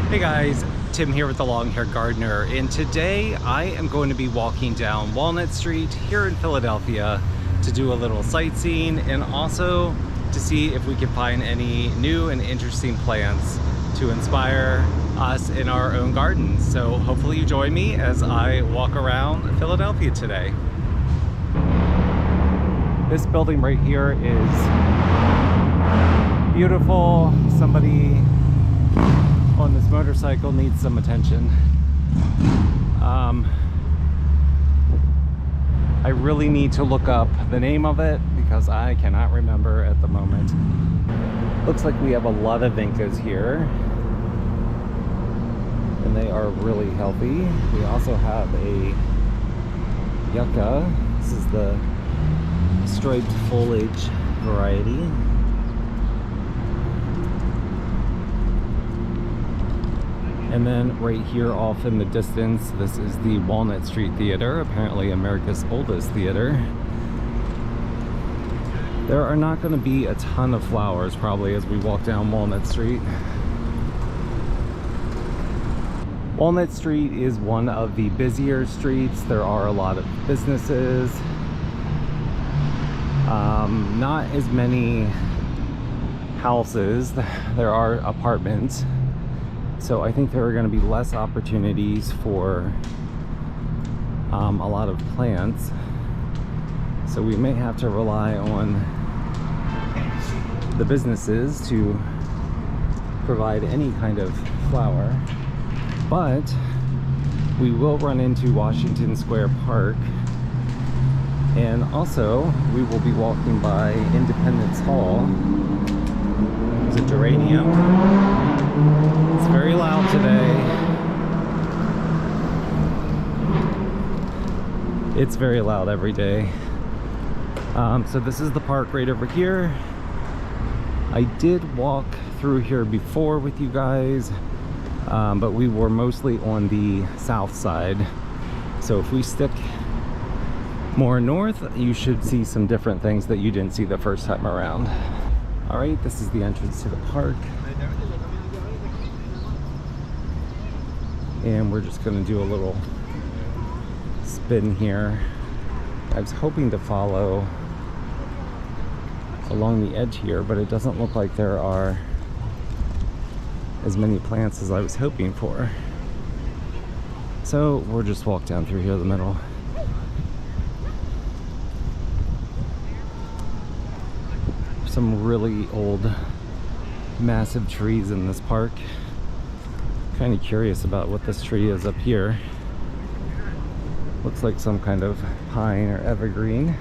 Hey guys, Tim here with the Long Hair Gardener, and today I am going to be walking down Walnut Street here in Philadelphia to do a little sightseeing and also to see if we can find any new and interesting plants to inspire us in our own gardens. So hopefully you join me as I walk around Philadelphia today. This building right here is beautiful. Somebody on this motorcycle needs some attention. I really need to look up the name of it because I cannot remember at the moment. Looks like we have a lot of vincas here, and they are really healthy. We also have a yucca. This is the striped foliage variety. And then right here off in the distance, this is the Walnut Street Theater, apparently America's oldest theater. There are not going to be a ton of flowers probably as we walk down Walnut Street. Walnut Street is one of the busier streets. There are a lot of businesses. Not as many houses. There are apartments. So I think there are going to be less opportunities for a lot of plants. So we may have to rely on the businesses to provide any kind of flower. But we will run into Washington Square Park. And also we will be walking by Independence Hall. There's a geranium. It's very loud today. It's very loud every day. So this is the park right over here. I did walk through here before with you guys, but we were mostly on the south side. So if we stick more north, you should see some different things that you didn't see the first time around. All right, this is the entrance to the park. And we're just going to do a little spin here. I was hoping to follow along the edge here, but it doesn't look like there are as many plants as I was hoping for. So we'll just walk down through here the middle. Some really old, massive trees in this park. Kind of curious about what this tree is up here. Looks like some kind of pine or evergreen.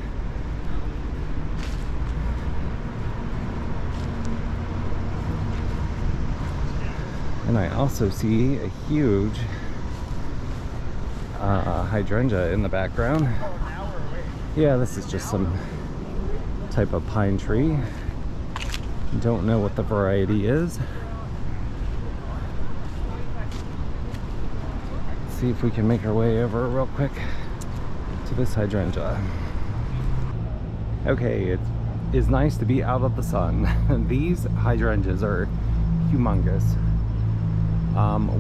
And I also see a huge hydrangea in the background. Yeah, this is just some type of pine tree. Don't know what the variety is. See if we can make our way over real quick to this hydrangea. Okay, it is nice to be out of the sun. These hydrangeas are humongous.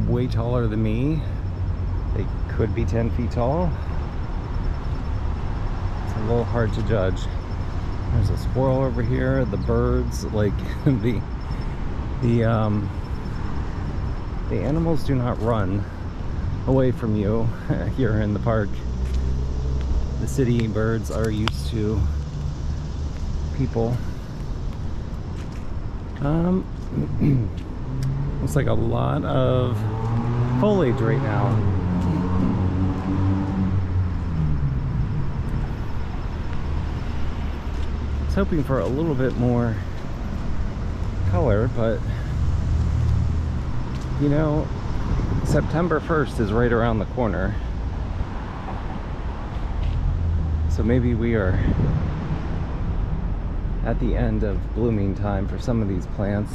Way taller than me. They could be 10 feet tall. It's a little hard to judge. There's a squirrel over here. The birds, like the animals do not run away from you here in the park. The city birds are used to people. Looks like a lot of foliage right now. I was hoping for a little bit more color, but you know, September 1st is right around the corner. So maybe we are at the end of blooming time for some of these plants.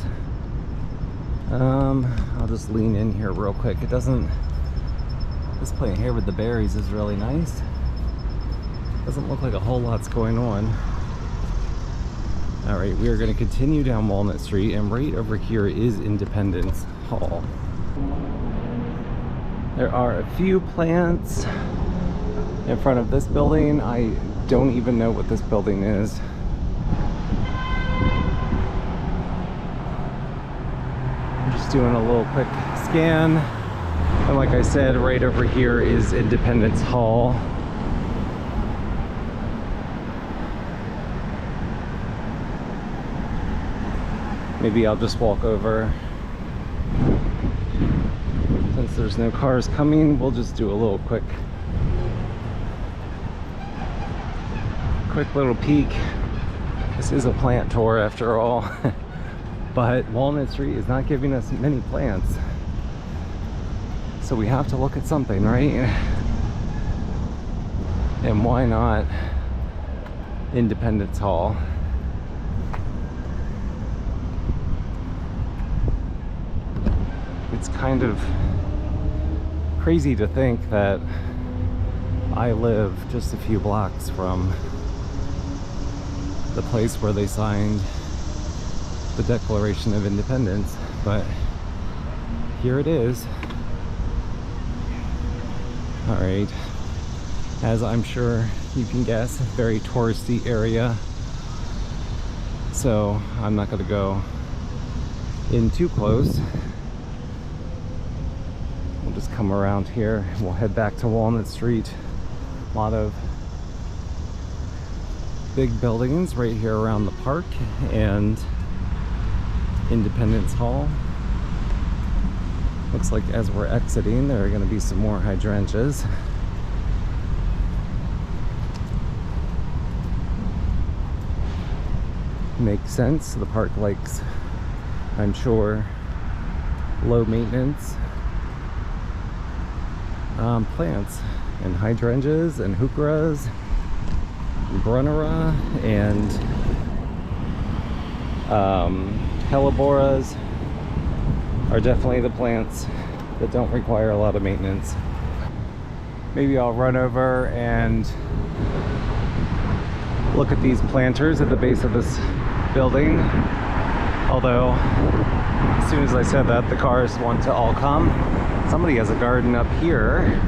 I'll just lean in here real quick. It doesn't, this plant here with the berries is really nice. Doesn't look like a whole lot's going on. All right, we are going to continue down Walnut Street, and right over here is Independence Hall. There are a few plants in front of this building. I don't even know what this building is. I'm just doing a little quick scan. And like I said, right over here is Independence Hall. Maybe I'll just walk over. Since there's no cars coming, we'll just do a little quick little peek. This is a plant tour after all. But Walnut Street is not giving us many plants. So we have to look at something, right? And why not Independence Hall? It's kind of crazy to think that I live just a few blocks from the place where they signed the Declaration of Independence, but here it is. All right, as I'm sure you can guess, very touristy area, so I'm not going to go in too close. We'll just come around here. We'll head back to Walnut Street. A lot of big buildings right here around the park and Independence Hall. Looks like as we're exiting, there are going to be some more hydrangeas. Makes sense. The park likes, I'm sure, low maintenance plants, and hydrangeas and heucheras and brunnera and helleborus are definitely the plants that don't require a lot of maintenance. Maybe I'll run over and look at these planters at the base of this building. Although, as soon as I said that, the cars want to all come. Somebody has a garden up here.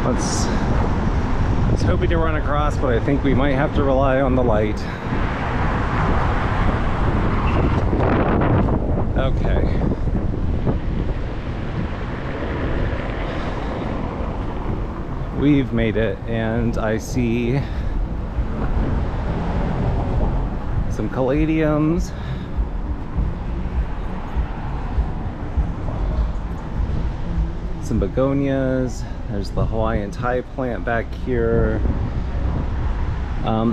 I was hoping to run across, but I think we might have to rely on the light. Okay. We've made it, and I see some caladiums. Some begonias. There's the Hawaiian Thai plant back here.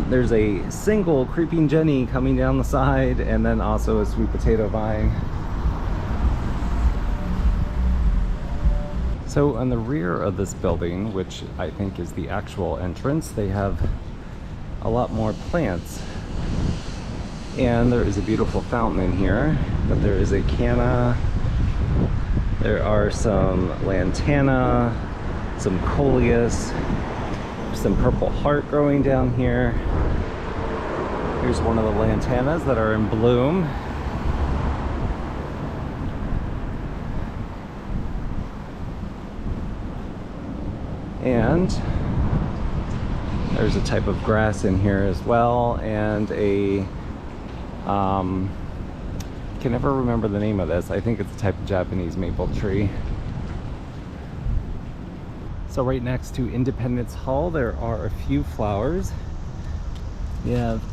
There's a single creeping Jenny coming down the side, and then also a sweet potato vine. So on the rear of this building, which I think is the actual entrance, they have a lot more plants. And there is a beautiful fountain in here, but there is a canna. There are some lantana, some coleus, some purple heart growing down here. Here's one of the lantanas that are in bloom. And there's a type of grass in here as well, and a can never remember the name of this. I think it's a type of Japanese maple tree. So right next to Independence Hall, there are a few flowers. We have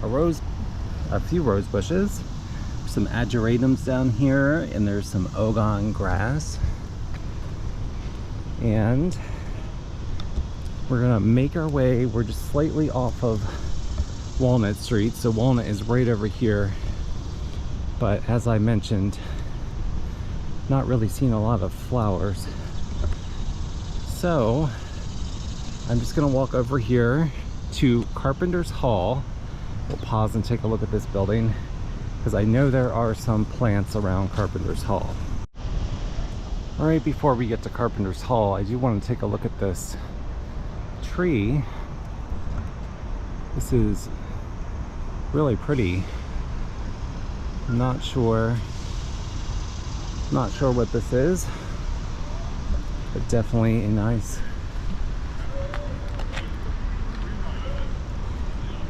a few rose bushes, some ageratums down here, and there's some ogon grass. And we're gonna make our way. We're just slightly off of Walnut Street, so Walnut is right over here. But as I mentioned, not really seeing a lot of flowers. So I'm just gonna walk over here to Carpenter's Hall. We'll pause and take a look at this building because I know there are some plants around Carpenter's Hall. All right, before we get to Carpenter's Hall, I do want to take a look at this tree. This is really pretty. I'm not sure Not sure what this is, but definitely a nice,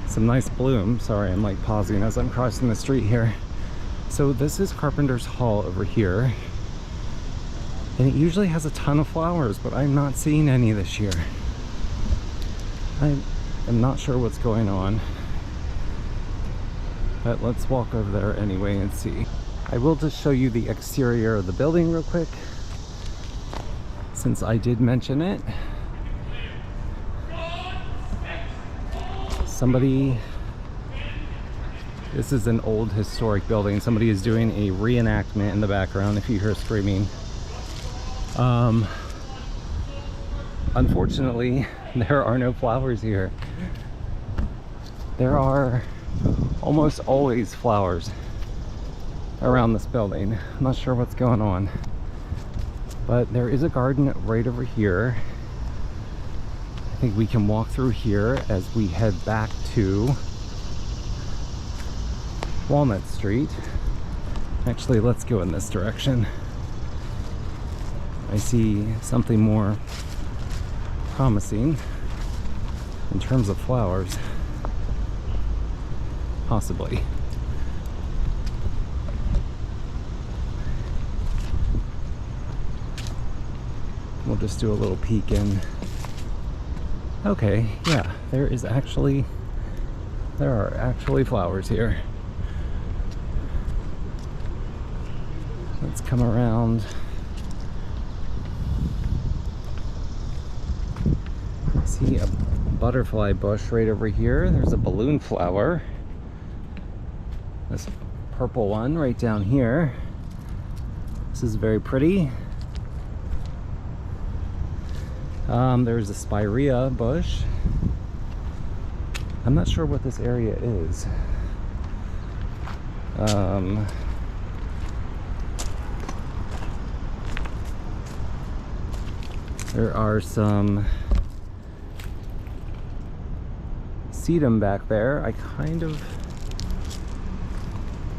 some nice bloom. Sorry, I'm like pausing as I'm crossing the street here. So this is Carpenter's Hall over here, and it usually has a ton of flowers, but I'm not seeing any this year. I am not sure what's going on, but let's walk over there anyway and see. I will just show you the exterior of the building real quick, since I did mention it. This is an old historic building. Somebody is doing a reenactment in the background if you hear screaming. Unfortunately, there are no flowers here. There are almost always flowers around this building. I'm not sure what's going on, but there is a garden right over here. I think we can walk through here as we head back to Walnut Street. Actually, let's go in this direction. I see something more promising in terms of flowers, possibly. We'll just do a little peek in. Okay, yeah, there are actually flowers here. Let's come around. I see a butterfly bush right over here. There's a balloon flower. This purple one right down here. This is very pretty. There's a spirea bush. I'm not sure what this area is. There are some sedum back there. I kind of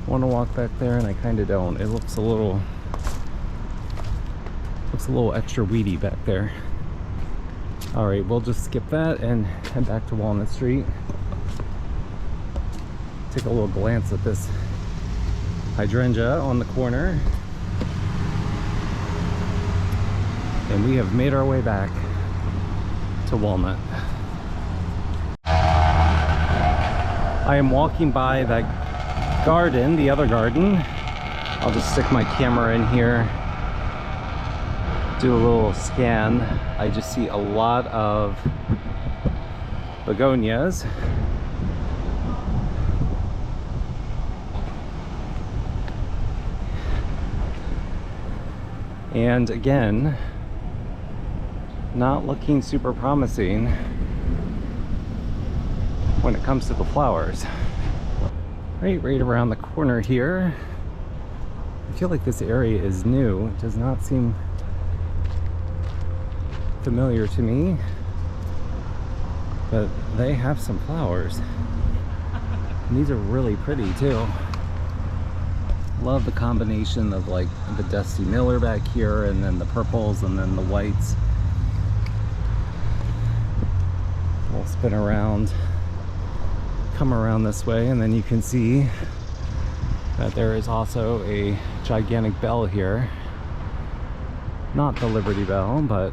want to walk back there, and I kind of don't. It looks a little extra weedy back there. All right, we'll just skip that and head back to Walnut Street. Take a little glance at this hydrangea on the corner. And we have made our way back to Walnut. I am walking by that garden, the other garden. I'll just stick my camera in here, do a little scan. I just see a lot of begonias. And again, not looking super promising when it comes to the flowers. Right around the corner here. I feel like this area is new. It does not seem familiar to me, but they have some flowers. And these are really pretty too. Love the combination of like the Dusty Miller back here, and then the purples, and then the whites. We'll spin around, come around this way, and then you can see that there is also a gigantic bell here. Not the Liberty Bell, but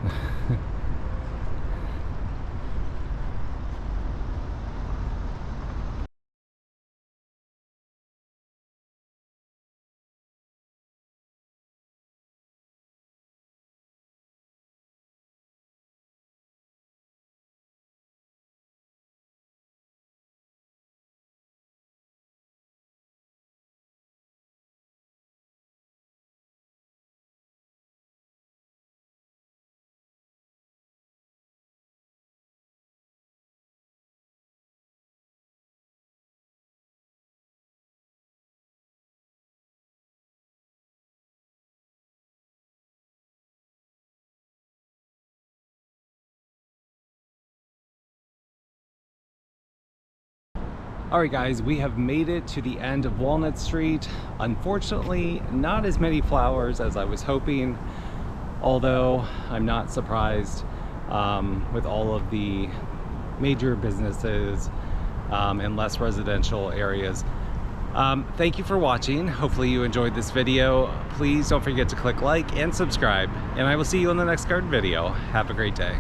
All right guys, we have made it to the end of Walnut Street. Unfortunately, not as many flowers as I was hoping, although I'm not surprised with all of the major businesses and less residential areas. Thank you for watching. Hopefully you enjoyed this video. Please don't forget to click like and subscribe, and I will see you in the next garden video. Have a great day.